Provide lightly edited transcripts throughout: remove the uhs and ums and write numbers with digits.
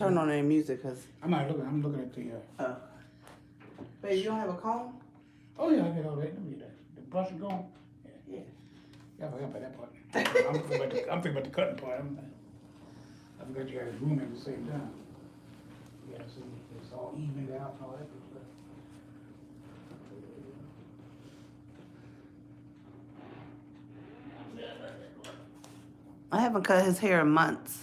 Turn on their music, cause. I'm not looking. I'm looking at the. Babe, you don't have a comb? Oh yeah, I get all that. Let me get that. The brush and comb. Yeah. Yeah, I forgot about that part. I'm thinking about the cutting part. I forgot you got his room at the same time. You gotta see it's all evened out and all that good stuff. I haven't cut his hair in months.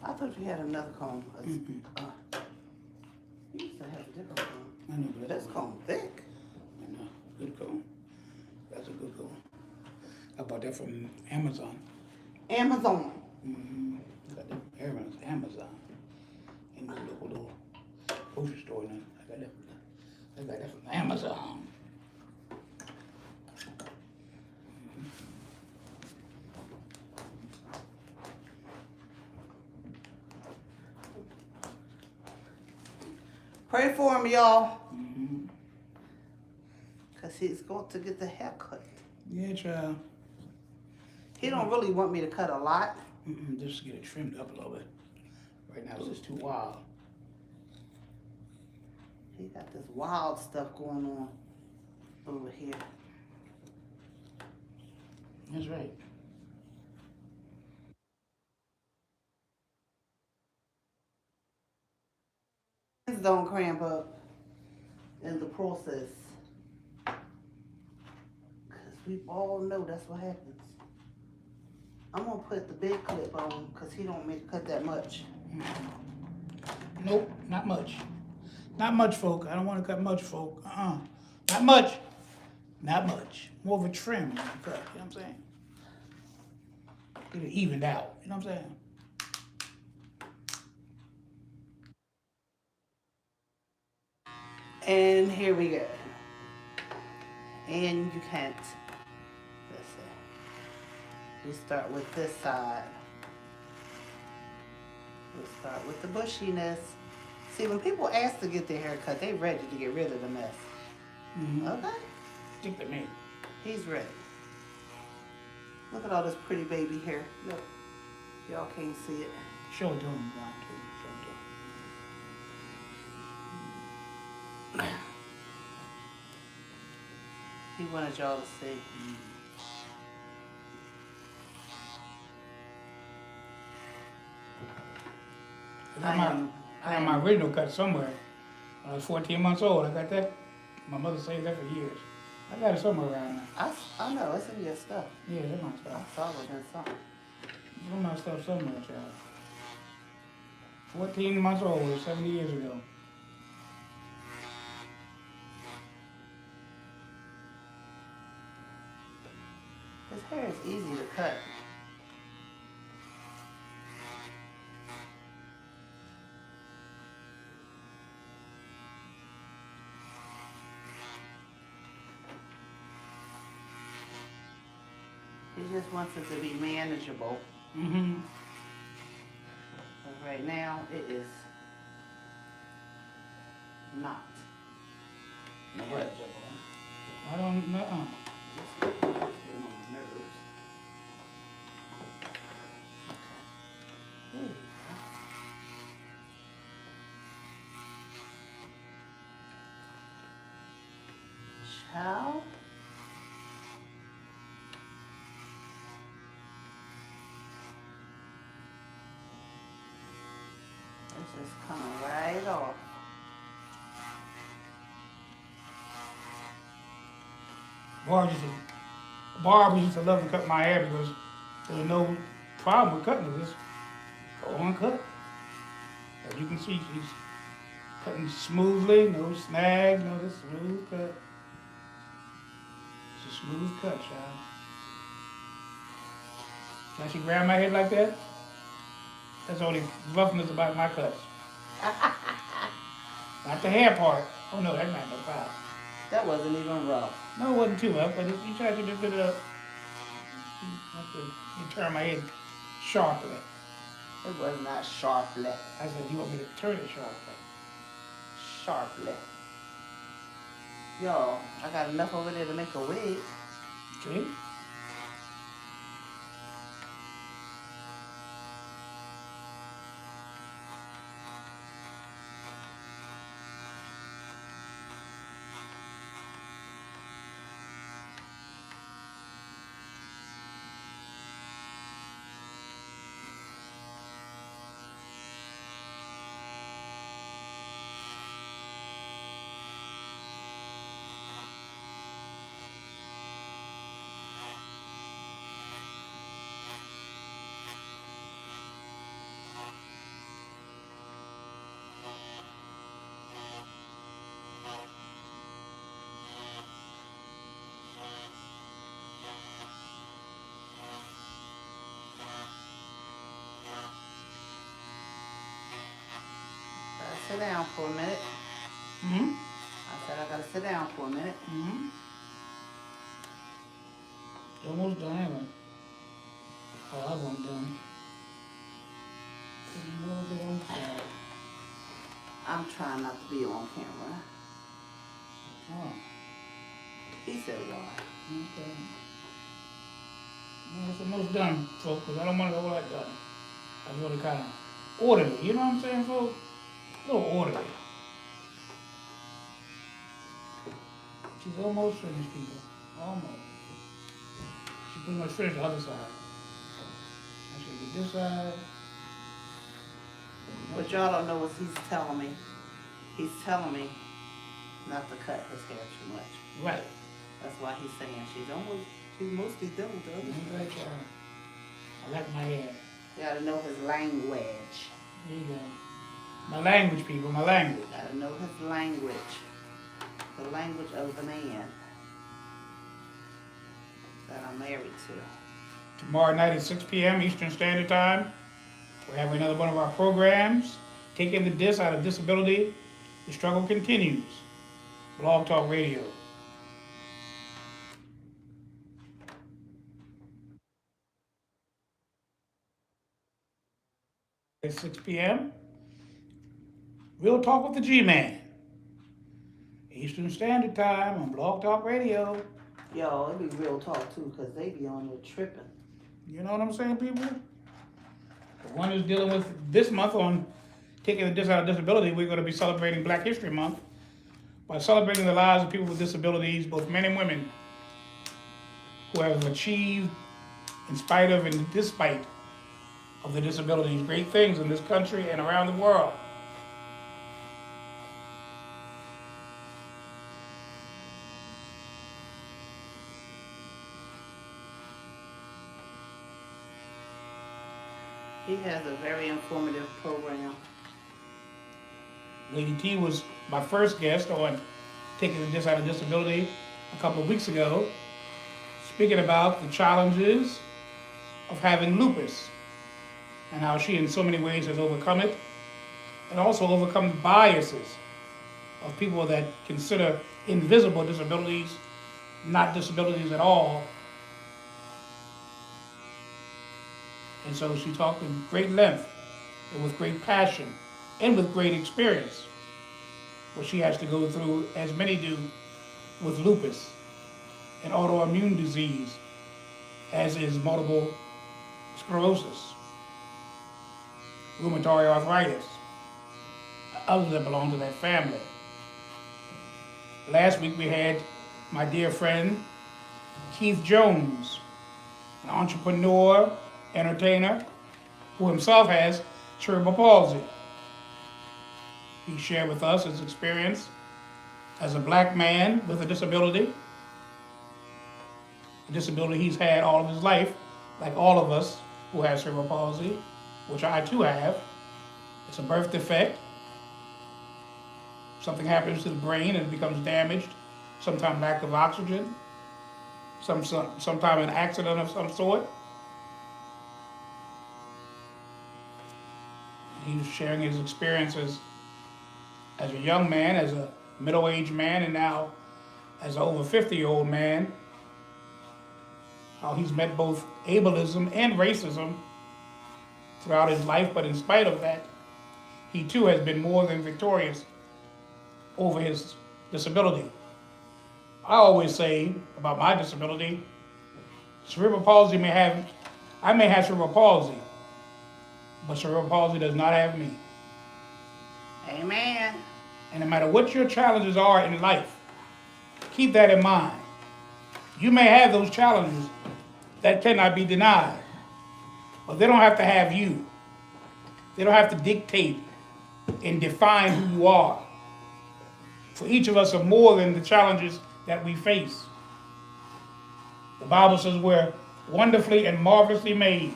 I thought you had another comb. You used to have a different comb. I know, but This comb thick. I know. Good comb. That's a good comb. I bought that from Amazon. Amazon. Mm-hmm. Got that Amazon. In the local grocery store. And I got that from Amazon. Pray for him, y'all. Mm-hmm. Cause he's going to get the haircut. Yeah, child. He don't really want me to cut a lot. Just get it trimmed up a little bit. Right now it's just too wild. He got this wild stuff going on over here. That's right. Hands don't cramp up in the process. Cause we all know that's what happens. I'm gonna put the big clip on cause he don't want me to cut that much. Nope, not much. Not much, folk. I don't want to cut much, folk. Not much. Not much. More of a trim cut, you know what I'm saying? Get it evened out, you know what I'm saying? And here we go. And you can't. Let's see. We start with this side. We'll start with the bushiness. See, when people ask to get their hair cut, they ready to get rid of the mess. Mm-hmm. Okay? Stick to me. He's ready. Look at all this pretty baby hair. Look. Y'all can't see it. Show it to him, Brian, too. Show it to him. He wanted y'all to see. I got my original cut somewhere. When I was 14 months old, I got that. My mother saved that for years. I got it somewhere around now. I know, it's in your stuff. Yeah, that's my I stuff. saw it in something. That's my stuff somewhere, child. 14 months old, 70 years ago. His hair is easy to cut. He just wants it to be manageable. Mm-hmm. But right now, it is not. Manageable. I don't know. Just getting on my nerves. Okay. Child. It's just coming right off. Barb used to love to cut my hair because there was no problem with cutting it. Just go on cut. As you can see, she's cutting smoothly, no snag, no this smooth cut. It's a smooth cut, child. Can she grab my head like that? That's the only roughness about my cuts. Not the hair part. Oh no, that's not no problem. That wasn't even rough. No, it wasn't too rough, but you tried to just put it up. You have to you turn my head sharply. It was not sharply. I said, you want me to turn it sharply? Sharply. Yo, I got enough over there to make a wig. See? Gotta sit down for a minute. Mm-hmm. I said I gotta sit down for a minute. Mm-hmm. Almost done, ain't it? Oh, I wasn't done. Put a little bit on the side. I'm trying not to be on camera. Oh, He said why. okay. Well, it's almost done, folks, because I don't want it all that done. I just want to kind of orderly, you know what I'm saying, folks? A little orderly. She's almost finished, people. Almost. She pretty much finished the other side. I should get this side. But y'all don't know what he's telling me. He's telling me not to cut his hair too much. Right. That's why he's saying she's mostly done with the other stuff. Right, I like my hair. You gotta know his language. There you go. My language, people, my language. Gotta know his language. The language of the man that I'm married to. Tomorrow night at 6 p.m. Eastern Standard Time, we're having another one of our programs, Taking the Dis Out of Disability. The struggle continues. Blog Talk Radio. At 6 p.m., Real Talk with the G-Man. Eastern Standard Time on Blog Talk Radio. Yo, it be real talk too, cause they be on there tripping. You know what I'm saying, people? The one who's dealing with this month on Taking the Dis Out of Disability, we're going to be celebrating Black History Month by celebrating the lives of people with disabilities, both men and women, who have achieved, in spite of and despite of the disabilities, great things in this country and around the world. He has a very informative program. Lady T was my first guest on Taking the Dis Out of Disability a couple of weeks ago, speaking about the challenges of having lupus and how she in so many ways has overcome it, and also overcome the biases of people that consider invisible disabilities not disabilities at all. And so she talked in great length and with great passion and with great experience what she has to go through, as many do, with lupus, an autoimmune disease, as is multiple sclerosis, rheumatoid arthritis, others that belong to that family. Last week we had my dear friend Keith Jones, an entrepreneur, entertainer, who himself has cerebral palsy. He shared with us his experience as a black man with a disability he's had all of his life, like all of us who have cerebral palsy, which I too have. It's a birth defect. Something happens to the brain and it becomes damaged, sometimes lack of oxygen, sometime an accident of some sort. He was sharing his experiences as a young man, as a middle-aged man, and now as an over 50-year-old man, how he's met both ableism and racism throughout his life, but in spite of that, he too has been more than victorious over his disability. I always say about my disability, cerebral palsy I may have cerebral palsy, but cerebral palsy does not have me. Amen. And no matter what your challenges are in life, keep that in mind. You may have those challenges that cannot be denied, but they don't have to have you. They don't have to dictate and define who you are. For each of us are more than the challenges that we face. The Bible says we're wonderfully and marvelously made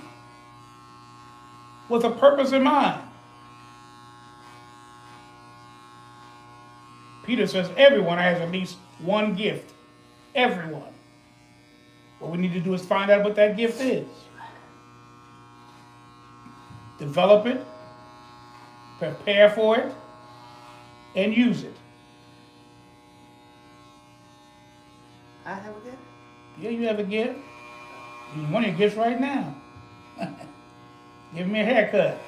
with a purpose in mind. Peter says everyone has at least one gift. Everyone. What we need to do is find out what that gift is. Develop it, prepare for it, and use it. I have a gift. Yeah, you have a gift. Use one of your gifts right now. Give me a haircut.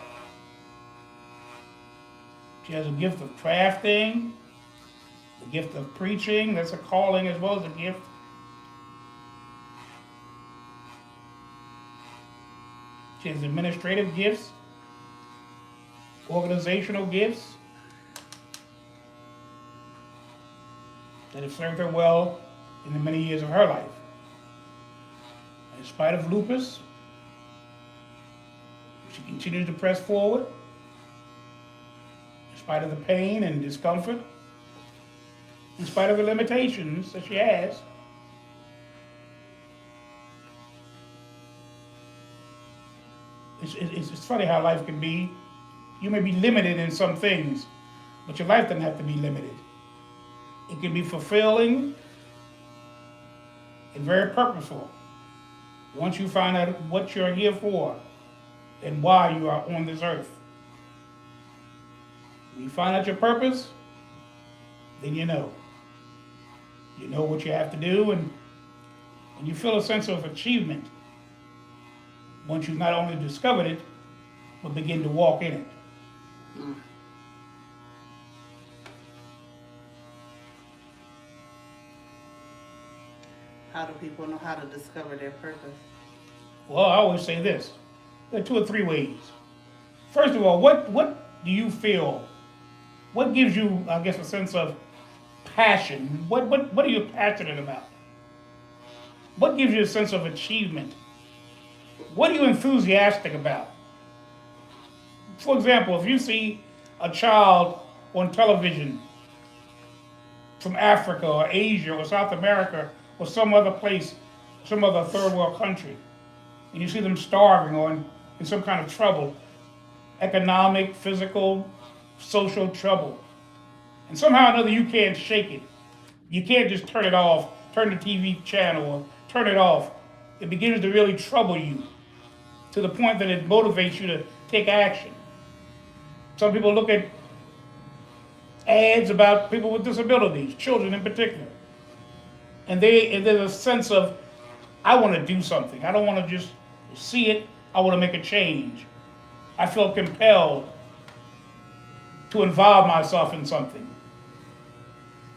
She has a gift of crafting, the gift of preaching. That's a calling as well as a gift. She has administrative gifts, organizational gifts that have served her well in the many years of her life. In spite of lupus, she continues to press forward. In spite of the pain and discomfort, in spite of the limitations that she has, it's funny how life can be. You may be limited in some things, but your life doesn't have to be limited. It can be fulfilling and very purposeful once you find out what you're here for and why you are on this earth. When you find out your purpose, then you know. You know what you have to do, and you feel a sense of achievement once you've not only discovered it, but begin to walk in it. How do people know how to discover their purpose? Well, I always say this. There are 2 or 3 ways. First of all, what do you feel? What gives you, I guess, a sense of passion? What are you passionate about? What gives you a sense of achievement? What are you enthusiastic about? For example, if you see a child on television from Africa or Asia or South America or some other place, some other third world country, and you see them starving or in some kind of trouble, economic, physical, social trouble, and somehow or another you can't shake it. You can't just turn it off, turn the TV channel or turn it off. It begins to really trouble you to the point that it motivates you to take action. Some people look at ads about people with disabilities, children in particular, and there's a sense of, I want to do something. I don't want to just see it. I want to make a change. I feel compelled to involve myself in something.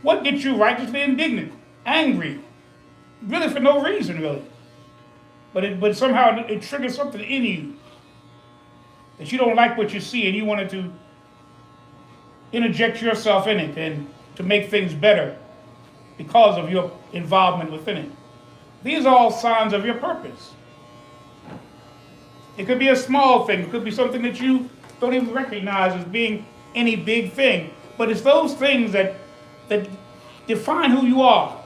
What gets you righteously indignant, angry, really for no reason, really? But somehow it triggers something in you that you don't like what you see and you wanted to interject yourself in it and to make things better because of your involvement within it. These are all signs of your purpose. It could be a small thing. It could be something that you don't even recognize as being any big thing. But it's those things that define who you are.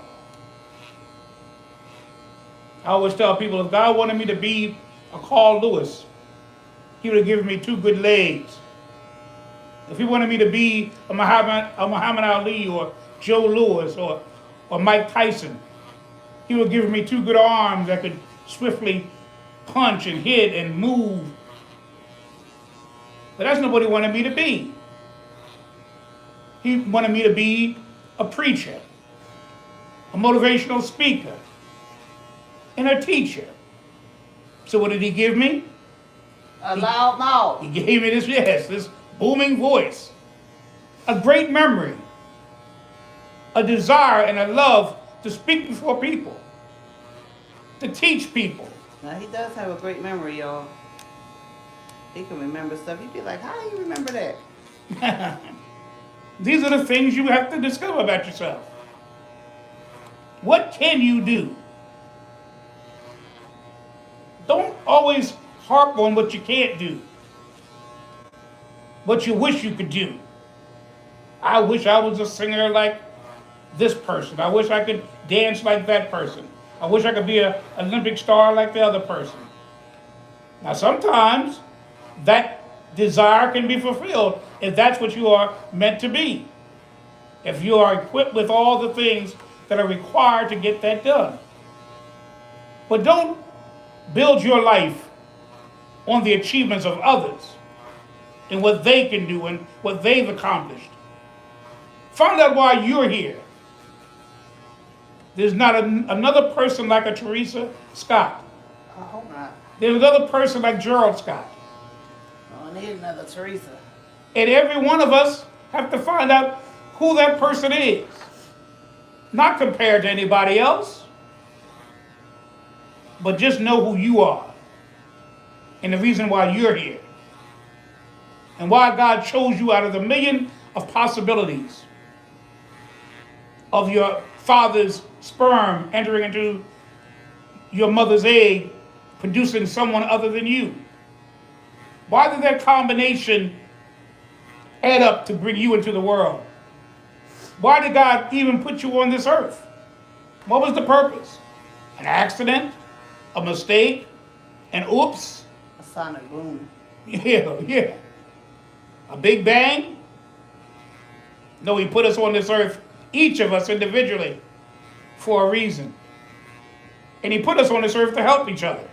I always tell people, if God wanted me to be a Carl Lewis, he would have given me 2 good legs. If he wanted me to be a Muhammad Ali or Joe Louis or Mike Tyson, he would have given me 2 good arms that could swiftly punch and hit and move. But that's not what he wanted me to be. He wanted me to be a preacher, a motivational speaker, and a teacher. So what did he give me? A loud mouth. He gave me this booming voice, a great memory, a desire and a love to speak before people, to teach people. Now, he does have a great memory, y'all. He can remember stuff. You'd be like, how do you remember that? These are the things you have to discover about yourself. What can you do? Don't always harp on what you can't do, what you wish you could do. I wish I was a singer like this person. I wish I could dance like that person. I wish I could be an Olympic star like the other person. Now, sometimes that desire can be fulfilled if that's what you are meant to be. If you are equipped with all the things that are required to get that done. But don't build your life on the achievements of others and what they can do and what they've accomplished. Find out why you're here. There's not another person like a Teresa Scott. I hope not. There's another person like Gerald Scott. Oh, I need another Teresa. And every one of us have to find out who that person is. Not compared to anybody else, but just know who you are and the reason why you're here and why God chose you out of the million of possibilities of your father's sperm entering into your mother's egg, producing someone other than you. Why did that combination add up to bring you into the world? Why did God even put you on this earth? What was the purpose? An accident? A mistake? An oops? A sonic boom. Yeah. A big bang? No, he put us on this earth, each of us individually, for a reason. And he put us on this earth to help each other,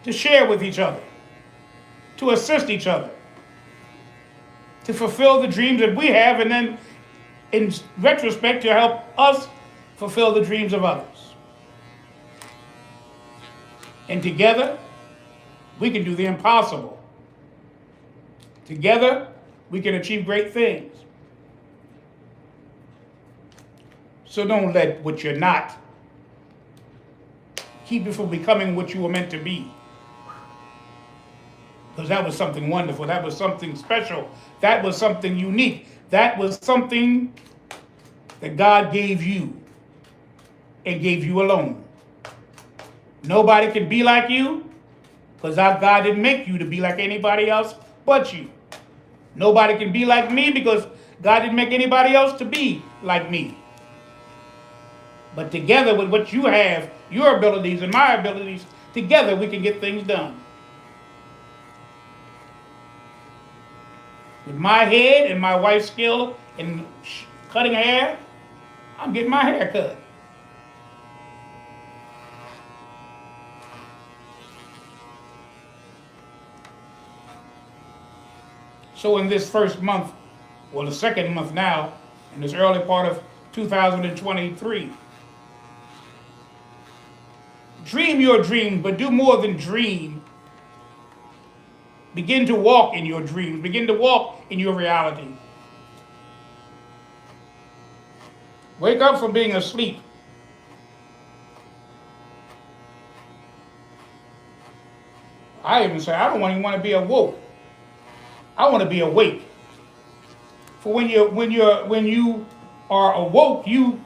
to share with each other, to assist each other, to fulfill the dreams that we have, and then in retrospect, to help us fulfill the dreams of others. And together, we can do the impossible. Together, we can achieve great things. So don't let what you're not keep you from becoming what you were meant to be. Because that was something wonderful. That was something special. That was something unique. That was something that God gave you and gave you alone. Nobody can be like you because God didn't make you to be like anybody else but you. Nobody can be like me because God didn't make anybody else to be like me. But together with what you have, your abilities and my abilities, together we can get things done. With my head and my wife's skill in cutting hair, I'm getting my hair cut. So in this first month, well, the second month now, in this early part of 2023, dream your dream, but do more than dream. Begin to walk in your dreams. Begin to walk in your reality. Wake up from being asleep. I even say, I don't even want to be awoke. I want to be awake. For when you are awoke, you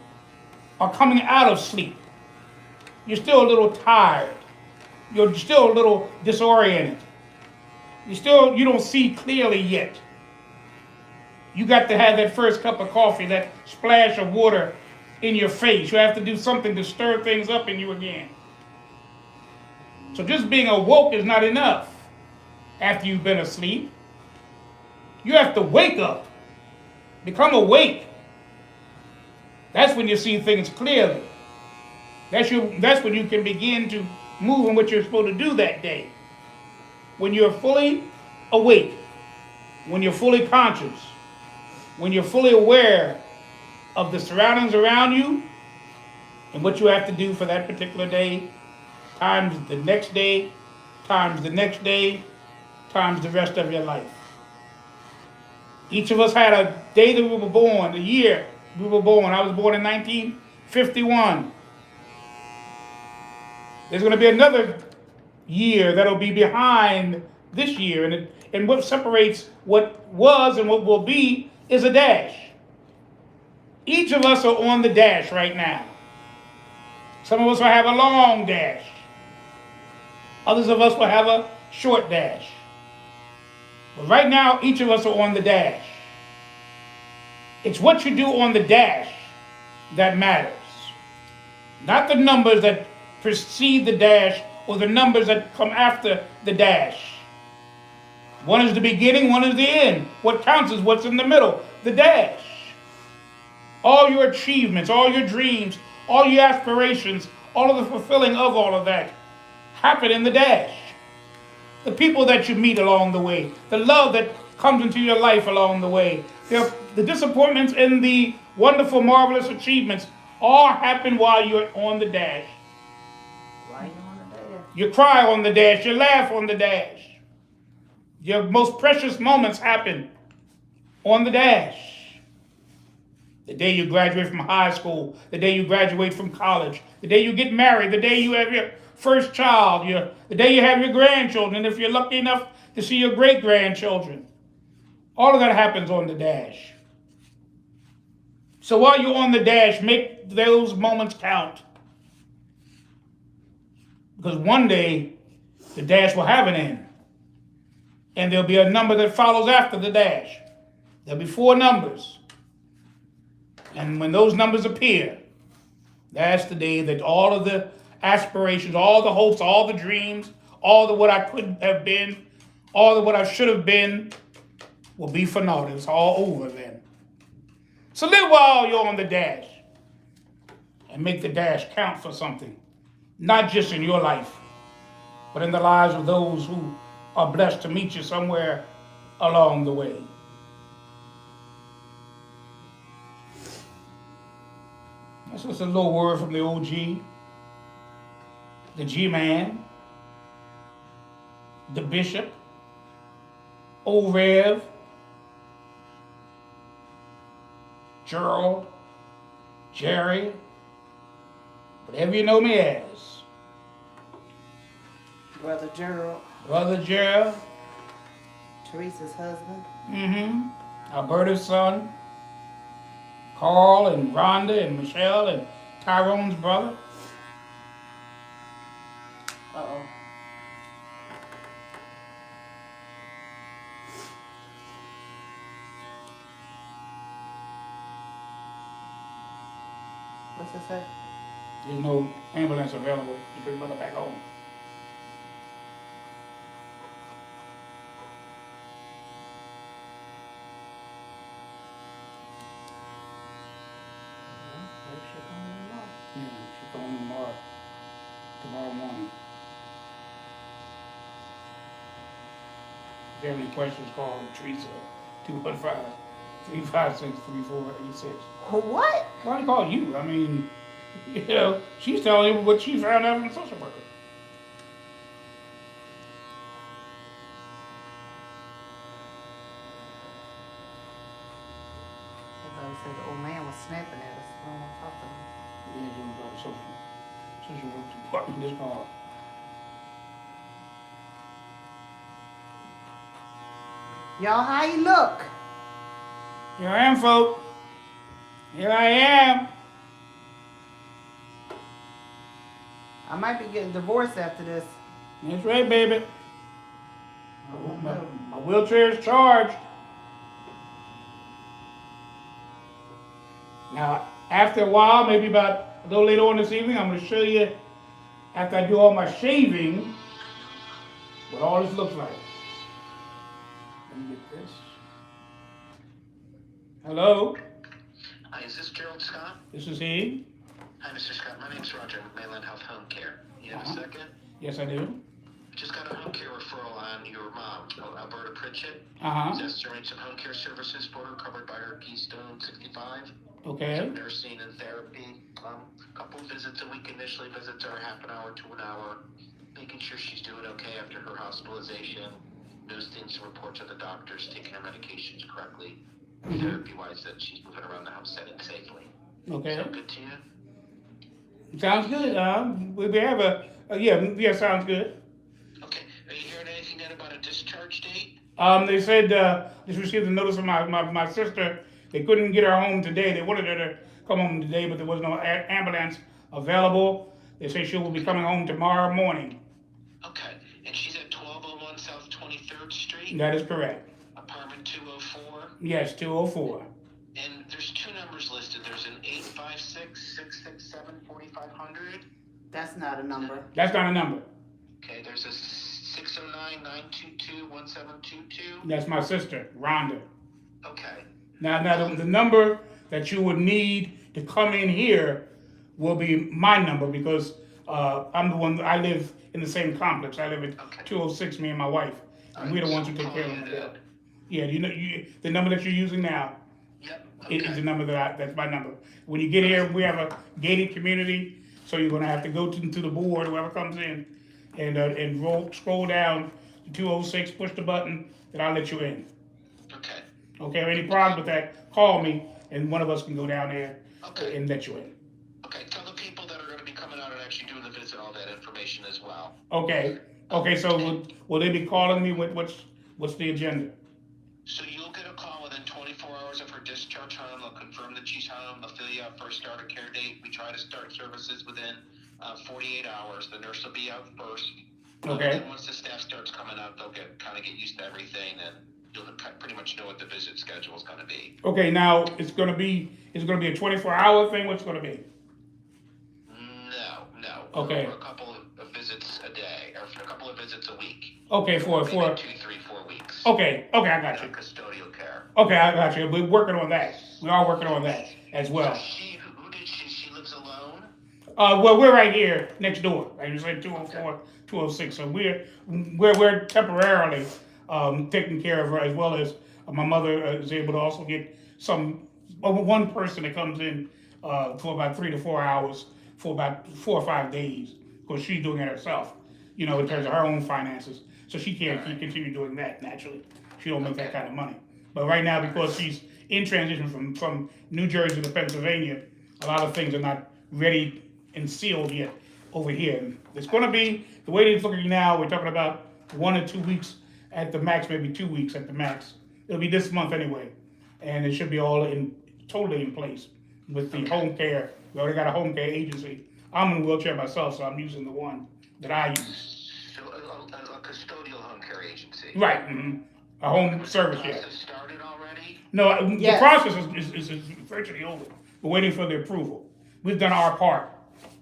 are coming out of sleep. You're still a little tired. You're still a little disoriented. You don't see clearly yet. You got to have that first cup of coffee, that splash of water in your face. You have to do something to stir things up in you again. So just being awoke is not enough after you've been asleep. You have to wake up. Become awake. That's when you see things clearly. That's when you can begin to move in what you're supposed to do that day. When you're fully awake, when you're fully conscious, when you're fully aware of the surroundings around you and what you have to do for that particular day, times the next day, times the next day, times the rest of your life. Each of us had a day that we were born, a year we were born. I was born in 1951. There's going to be another year that'll be behind this year, and what separates what was and what will be is a dash. Each of us are on the dash right now. Some of us will have a long dash. Others of us will have a short dash. But right now, each of us are on the dash. It's what you do on the dash that matters. Not the numbers that precede the dash or the numbers that come after the dash. One is the beginning, one is the end. What counts is what's in the middle, the dash. All your achievements, all your dreams, all your aspirations, all of the fulfilling of all of that happen in the dash. The people that you meet along the way, the love that comes into your life along the way, the disappointments and the wonderful, marvelous achievements all happen while you're on the dash. Right on the dash. You cry on the dash, you laugh on the dash. Your most precious moments happen on the dash. The day you graduate from high school, the day you graduate from college, the day you get married, the day you have your first child, the day you have your grandchildren, if you're lucky enough to see your great-grandchildren. All of that happens on the dash. So while you're on the dash, make those moments count. Because one day, the dash will have an end. And there'll be a number that follows after the dash. There'll be 4 numbers. And when those numbers appear, that's the day that all of the aspirations, all the hopes, all the dreams, all the what I could have been, all the what I should have been, will be for naught. It's all over then. So live while you're on the dash. And make the dash count for something. Not just in your life, but in the lives of those who are blessed to meet you somewhere along the way. That's just a little word from the OG, the G-Man, the Bishop, Old Rev, Gerald, Jerry, whatever you know me as. Brother Gerald. Brother Gerald. Teresa's husband. Alberta's son. Carl and Rhonda and Michelle and Tyrone's brother. Uh-oh. What's it say? There's no ambulance available to bring mother back home. Maybe she'll come in tomorrow. Yeah, she's coming tomorrow morning. If you have any questions, call Teresa, 215-356-3486. What? Why do I call you? I mean, you know, she's telling you what she found out from the social worker. Somebody said the old man was snapping at us. I don't want to talk to him. Yeah, you don't go to social work department this call. Y'all, how you look? Here I am, folks. Here I am. I might be getting divorced after this. That's right, baby. I won't know. My wheelchair is charged. Now, after a while, maybe about a little later on this evening, I'm going to show you, after I do all my shaving, what all this looks like. Let me get this. Hello, Hi, is this Gerald Scott? this is he. Hi, Mr. Scott. My name's Roger with Mainland Health Home Care. You have a second? Yes, I do. Just got a home care referral on your mom, Alberta Pritchett. Uh-huh, Just to arrange some home care services for her covered by her Keystone 65. okay, Some nursing and therapy. A couple visits a week initially. Visits are half an hour to an hour. Making sure she's doing okay after her hospitalization. Knows things to report to the doctors, taking her medications correctly. Mhm. Therapy-wise, that she's moving around the house setting safely. okay. Sound good to you? Sounds good. We have yeah, sounds good. Okay. Are you hearing anything then about a discharge date? They said, just received a notice from my sister. They couldn't get her home today. They wanted her to come home today, but there was no ambulance available. They say she will be coming home tomorrow morning. Okay. And she's at 1201 South 23rd Street, That is correct. apartment 204. Yes, 204. And there's two numbers listed. There's an 856-667-4500. That's not a number. That's not a number. Okay, there's a 609-922-1722. That's my sister, Rhonda. Okay. Now the number that you would need to come in here will be my number because I'm the one, I live in the same complex. I live at Okay. 206, me and my wife. And we're the ones who take care of them. Yeah, the number that you're using now Yep. is Okay. the number that's my number. When you get here, we have a gated community, so you're gonna have to go to the board, whoever comes in, and scroll down to 206, push the button, and I'll let you in. Okay. Okay, if any problem with that, call me, and one of us can go down there Okay. and let you in. Okay. Tell the people that are going to be coming out and actually doing the visit all that information as well. Okay, so will they be calling me with what's the agenda? So you'll get a call within 24 hours of her discharge home. They'll confirm that she's home. They'll fill you out for a starter care date. We try to start services within 48 hours. The nurse will be out first. Okay. And then once the staff starts coming out, they'll get used to everything, and you'll pretty much know what the visit schedule is going to be. Okay, now it's gonna be a 24-hour thing. What's it gonna be? No. Okay. For a couple of visits a day, or for a couple of visits a week. Okay, for Maybe 2, 3, 4 weeks. okay, I got you. Custodial care. Okay, I got you. We're working on that. We are working on that as well. So who did she lives alone? Well, we're right here next door. Like you said, 204, 206. So we're temporarily taking care of her, as well as my mother is able to also get one person that comes in for about 3 to 4 hours for about 4 or 5 days, because she's doing it herself, in terms of her own finances. So she can't continue doing that naturally. She don't make that kind of money. But right now, because she's in transition from New Jersey to Pennsylvania, a lot of things are not ready and sealed yet over here. And it's going to be, the way it's looking now, we're talking about 1 or 2 weeks at the max, maybe 2 weeks at the max. It'll be this month anyway. And it should be all totally in place with the home care. We already got a home care agency. I'm in a wheelchair myself, so I'm using the one that I use. So a custodial home care agency. Right, a home service, Has yeah. the process started already? No, Yes. the process is virtually over. We're waiting for the approval. We've done our part.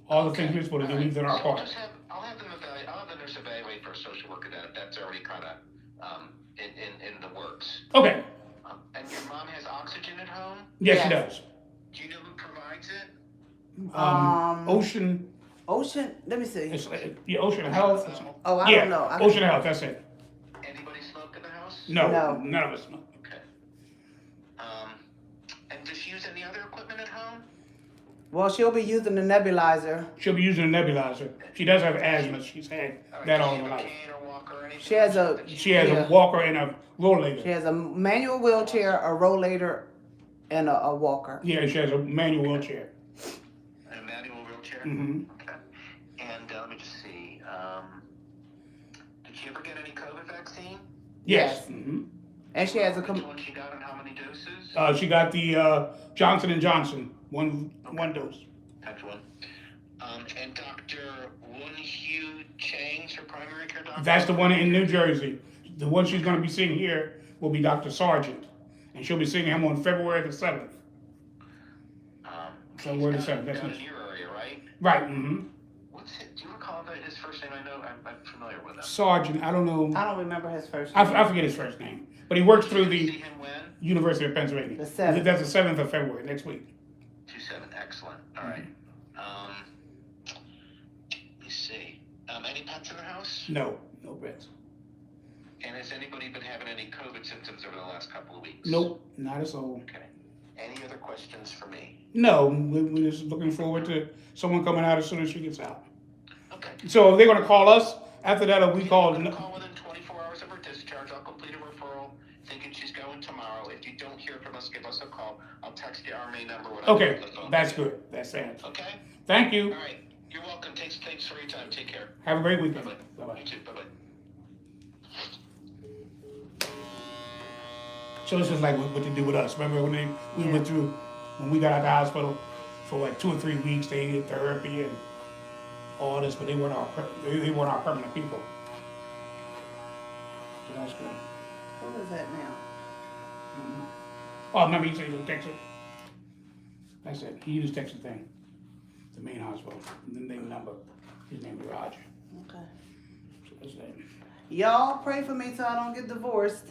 All the things we're supposed to do, we've done our So part. I'll have them evaluate. I'll have the nurse evaluate for a social worker. That's already kind of in the works. Okay, And your mom has oxygen at home? yes, Yes. she does. Do you know who provides it? Ocean, Ocean, let me see. it's, Ocean Health. Oh, I Yeah, don't know. Ocean Health, that's it. Anybody smoke in the house? No, No. none of us smoke. Okay. And does she use any other equipment at home? Well, she'll be using the nebulizer. She'll be using a nebulizer. She does have asthma. She's had that all Does she her have a life. cane or walker or anything? She has a- She has Yeah. a walker and a rollator. She has a manual wheelchair, a rollator, and a walker. Yeah, she has a manual wheelchair. And a manual wheelchair? Mm-hmm. Okay. And let me just see. Did she ever get any COVID vaccine? Yes. Mm-hmm. And she has a Which one she got and how many doses? She got the Johnson & Johnson, one dose. Type 1. And Dr. Won-Hyu Chang's her primary care doctor? That's the one in New Jersey. The one she's going to be seeing here will be Dr. Sargent, and she'll be seeing him on February the 7th. February the 7th. That's down next. in your area, right? Right. Mm-hmm. Do you recall his first name? I know I'm familiar with him. Sargent. I don't know. I don't remember his first I name. forget his first name, but he works through Did you the see him when? University of Pennsylvania. The 7th. That's the 7th of February, next week. 2-7. Excellent. All right. Let me see. Any pets in the house? No, No breaths. And has anybody been having any COVID symptoms over the last couple of weeks? Nope, not a soul. Okay. Any other questions for me? No, we're just looking forward to someone coming out as soon as she gets out. Okay. So they're gonna call us after that, or we call? I'm gonna call within 24 hours of her discharge. I'll complete a referral, thinking she's going tomorrow. If you don't hear from us, give us a call. I'll text you our main number. Okay, that's good. That's it. Okay. Thank you. All right. You're welcome. Thanks for your time. Take care. Have a great weekend. Bye-bye. Bye-bye. You too. Bye-bye. So this is like what they do with us. Remember when we went through, when we got out of the hospital for like 2 or 3 weeks, they did therapy and all this, but they weren't our permanent people. So that's good. What is that now? Oh, remember you said he was in Texas? That's it. He used Texas thing. The main hospital. The name number. His name is Roger. Okay. So that's that. Y'all pray for me so I don't get divorced.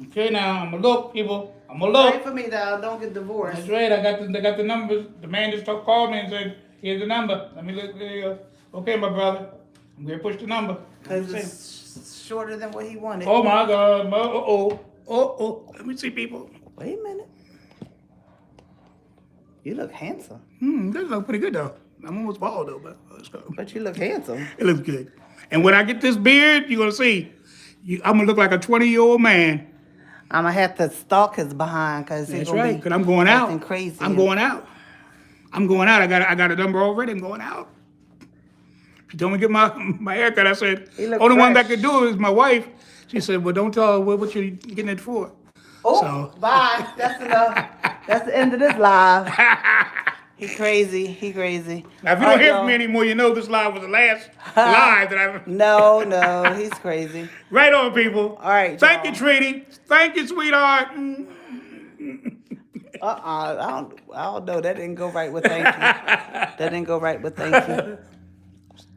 Okay, now I'm gonna look, people. I'm gonna Pray look. for me that I don't get divorced. That's right. I got the numbers. The man just called me and said, "Here's the number." Let me look. There you go. Okay, my brother. I'm gonna push the number. Because it's shorter than what he wanted. Oh my God. Oh. Let me see, people. Wait a minute. You look handsome. That look pretty good though. I'm almost bald though, but let's go. But you look handsome. It looks good. And when I get this beard, you're gonna see. I'm gonna look like a 20-year-old man. I'm going to have to stalk his behind because he's That's going right. to Because I'm going out. acting crazy. I'm going out. I got a number already. I'm going out. She told me to get my haircut. I said, He look only one that fresh. could do it is my wife. She said, well, don't tell her what you're getting it for. Oh, So- bye. That's enough. That's the end of this live. He crazy. He crazy. Now, if you All don't right, hear y'all. from me anymore, you know this live was the last live that I've... No, he's crazy. Right on, people. All right, Thank y'all. you, Treaty. Thank you, sweetheart. I don't know. That didn't go right with thank you. That didn't go right with thank you.